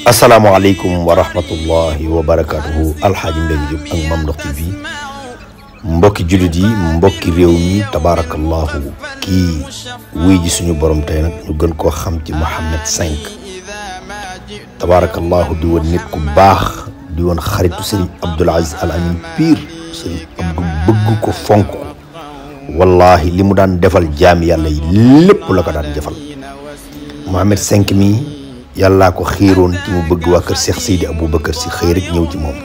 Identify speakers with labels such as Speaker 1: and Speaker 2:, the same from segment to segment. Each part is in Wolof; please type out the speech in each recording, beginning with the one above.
Speaker 1: asalaamaaleykum wa rahmatullahi wa barakatuhu alxaaji Mbégi Diop ak Mame Ndokh TV mbokki jullit yi mbokki réew mi tabarakallahu kii wuy ji suñu borom tey nag ñu gën koo xam ci Mohamed 5 tabarakallahu di woon nit ku baax di woon xaritu Serigne Abdoul Aziz Al Amine Pire Serigne Abdou bëgg ko fonk wallahi li mu daan defal jaami yàlla yi lépp la ko daan defal Mohamed 5 mi yàllaa ko xiiroon ci mu bëgg waa kër Cheikh Seydi Aboubacar si xëy rek ñëw ci moom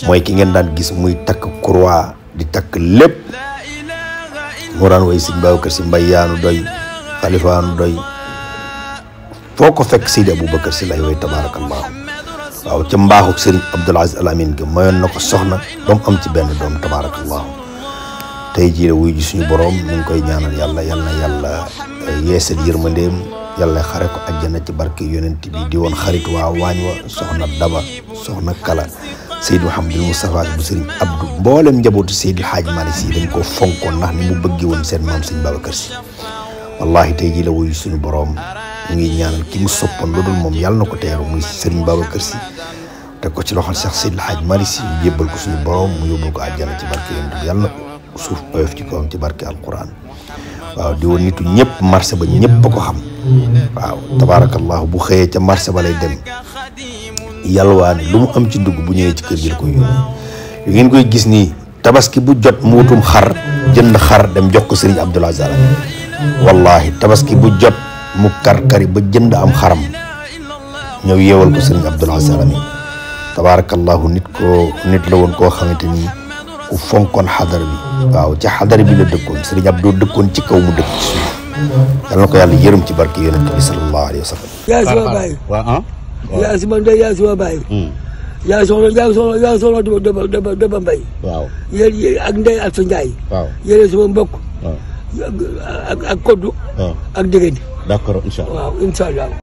Speaker 1: mooy ki ngeen daan gis muy takk croix di takk lépp moo daan way Sëñ Babacar si mbay yaanu doy xalifaanu doy foo ko fekk Seydi Aboubacar si lay way tabarakallahu waaw ca mbaaxuk Serigne Abdoul Aziz Al Amine ga mayoon na ko soxna ba mu am ci benn doom tabarakallahu tey jii la wuy ji suñu borom ñu ngi koy ñaanal yàlla yeesal yërmandeem yàlla xare ko àjjana ci barke yonent bi di woon xarit waa waañ wa soxna Daba soxna Kala Seydou Mouhamadou Moustapha bu Serigne Abdou mboolem njabootu Seydil Hadji Malick Sy dañ koo fonkoon ndax ni mu bëggee woon seen maam Serigne Babacar Sy wallahi tey jii la wuyu suñu borom ñu ngi ñaanal ki mu soppoon lu dul moom yàlla na ko teeru muy Serigne Babacar Sy te ko ci loxol Cheikh Seydil Hadji Malick Sy jébbal ko suñu borom mu yóbbul ko àjjana ci barke yonent bi yàlla na suuf oyof ci kawam ci barke alquran waaw di woon nitu ñëpp marché ba ñëpp ko xam waaw tabarakallahu bu xëyee ca marché ba lay dem yalwaani lu mu am ci dugg bu ñëwee ci kër gi la koy yóbbu yu ngeen koy gis nii tabaski bu jot mu wutum xar jënd xar dem jox ko Serigne Abdoul Aziz Al Amine wallahi tabaski bu jot mu karkari ba jënd am xaram ñëw yeewal ko Serigne Abdoul Aziz Al Amine tabarakallahu nit la woon koo xamante ni ku fonkoon xadar bi waaw ci xadar bi la dëkkoon Serigne Abdou dëkkoon ci kaw mu dëkk ci suuf yal na ko yàlla yërëm ci barke yonent bi sallallahu alayhi wa sallam.
Speaker 2: yaa suma baay yaa suma ndey yaa suma baay yaa soxla Daba Mbaye
Speaker 3: waaw
Speaker 2: yéen ak Ndeye Alpha Ndiaye
Speaker 3: waaw
Speaker 2: yéen suma mbokk ak koddu ak diggante
Speaker 3: d'accord incha allah
Speaker 2: waaw incha allah